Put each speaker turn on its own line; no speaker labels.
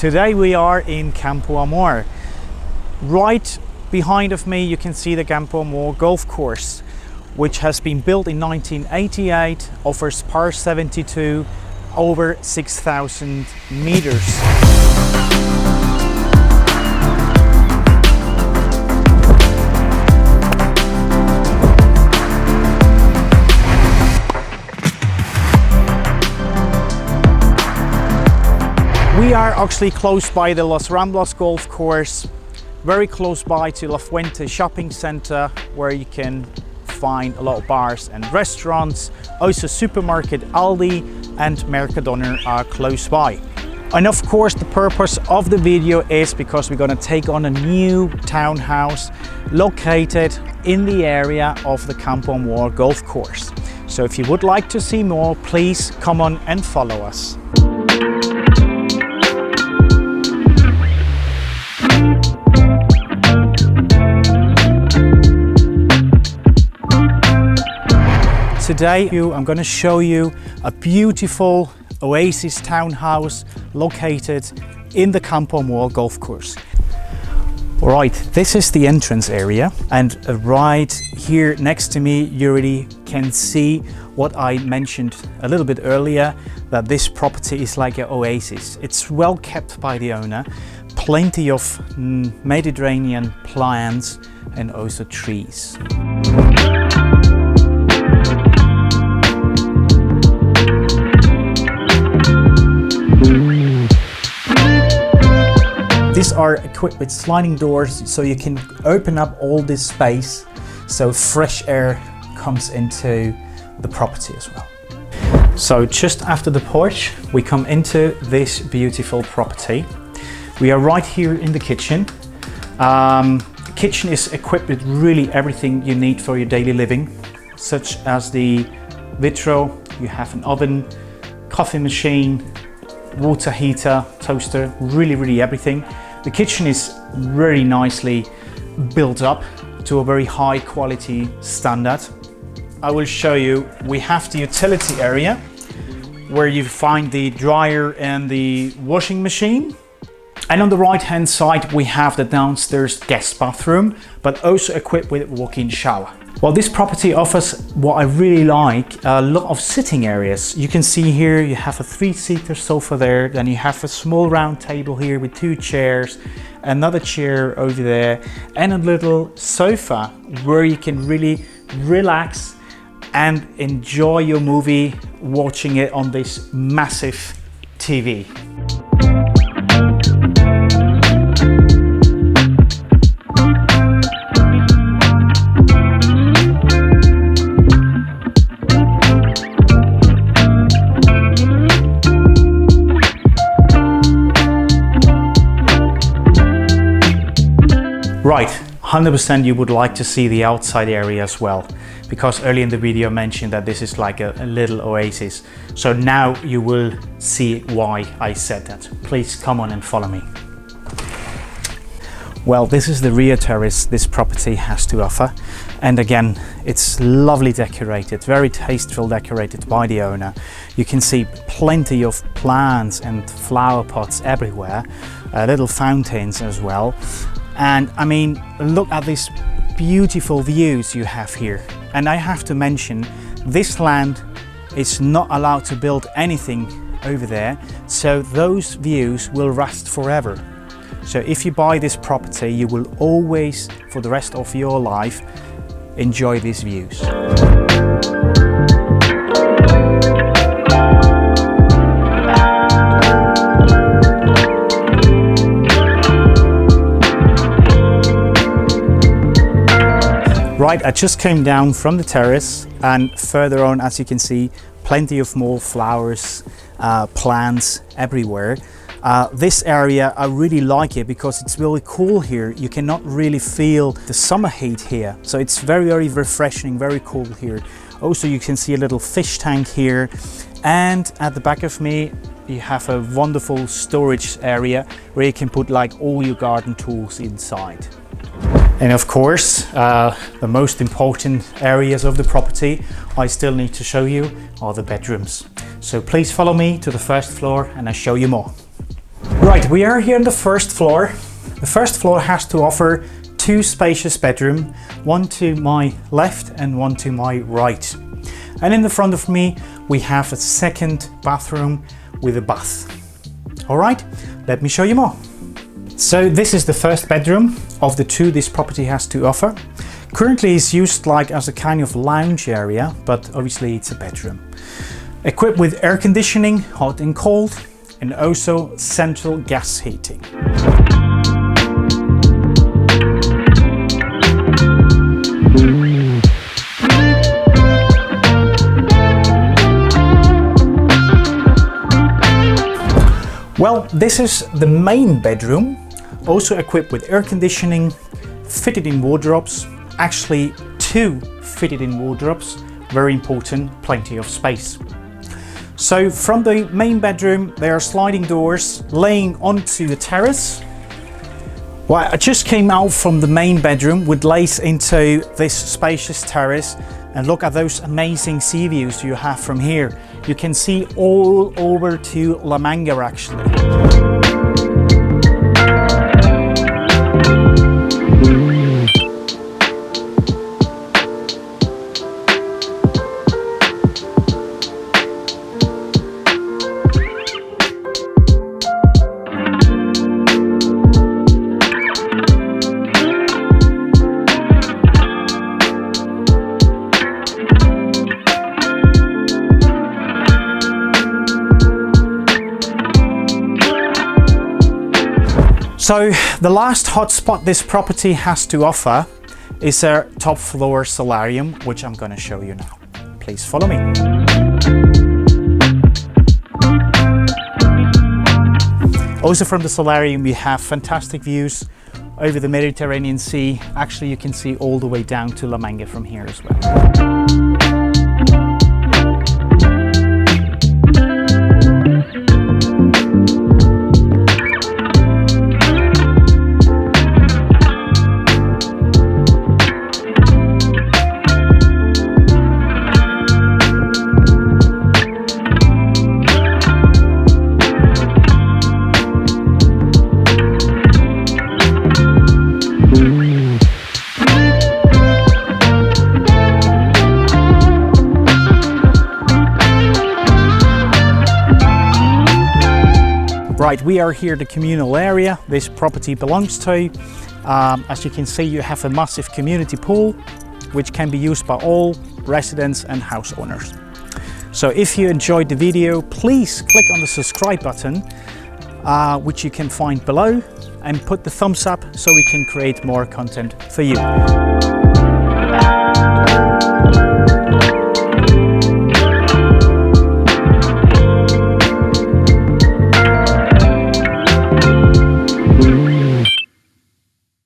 Today we are in Campoamor. Right behind of me you can see the Campoamor golf course, which has been built in 1988, offers par 72, over 6,000 meters. We are actually close by the Ramblas golf course, very close by to La Fuente shopping center, where you can find a lot of bars and restaurants. Also supermarket Aldi and Mercadona are close by. And of course the purpose of the video is because we're going to take on a new townhouse located in the area of the Campoamor golf course. So if you would like to see more, please come on and follow us. Today I'm going to show you a beautiful oasis townhouse located in the Campoamor golf course. Alright, this is the entrance area, and right here next to me you already can see what I mentioned a little bit earlier, that this property is like an oasis. It's well kept by the owner, plenty of Mediterranean plants and also trees. These are equipped with sliding doors, so you can open up all this space so fresh air comes into the property as well. So just after the porch, we come into this beautiful property. We are right here in the kitchen. The kitchen is equipped with really everything you need for your daily living, such as the vitro, you have an oven, coffee machine, water heater, toaster, really everything. The kitchen is very nicely built up to a very high quality standard. I will show you, we have the utility area where you find the dryer and the washing machine. And on the right hand side we have the downstairs guest bathroom, but also equipped with a walk-in shower. Well, this property offers what I really like, a lot of sitting areas. You can see here you have a 3-seater sofa there, then you have a small round table here with 2 chairs, another chair over there, and a little sofa where you can really relax and enjoy your movie watching it on this massive TV. Right, 100% you would like to see the outside area as well, because earlier in the video I mentioned that this is like a little oasis. So now you will see why I said that. Please come on and follow me. Well, this is the rear terrace this property has to offer. And again, it's lovely decorated, very tasteful decorated by the owner. You can see plenty of plants and flower pots everywhere, little fountains as well. And I mean, look at these beautiful views you have here. And I have to mention, this land is not allowed to build anything over there, so those views will last forever. So if you buy this property, you will always, for the rest of your life, enjoy these views. Right, I just came down from the terrace, and further on, as you can see, plenty of more flowers, plants everywhere. This area, I really like it because it's really cool here. You cannot really feel the summer heat here. So it's very refreshing, very cool here. Also, you can see a little fish tank here. And at the back of me, you have a wonderful storage area where you can put like all your garden tools inside. And of course, the most important areas of the property I still need to show you are the bedrooms. So please follow me to the first floor and I'll show you more. Right, we are here on the first floor. The first floor has to offer two spacious bedrooms, one to my left and one to my right. And in the front of me, we have a second bathroom with a bath. All right, let me show you more. So this is the first bedroom of the two this property has to offer. Currently it's used like as a kind of lounge area, but obviously it's a bedroom. Equipped with air conditioning, hot and cold, and also central gas heating. Well, this is the main bedroom, also equipped with air conditioning, fitted in wardrobes, actually two fitted in wardrobes, very important, plenty of space. So from the main bedroom, there are sliding doors laying onto the terrace. Well, I just came out from the main bedroom, which lays into this spacious terrace, and look at those amazing sea views you have from here. You can see all over to La Manga actually. So the last hotspot this property has to offer is a top floor solarium, which I'm going to show you now. Please follow me. Also from the solarium we have fantastic views over the Mediterranean Sea. Actually you can see all the way down to La Manga from here as well. Right, we are here the communal area this property belongs to. As you can see, you have a massive community pool, which can be used by all residents and house owners. So if you enjoyed the video, please click on the subscribe button, which you can find below, and put the thumbs up so we can create more content for you.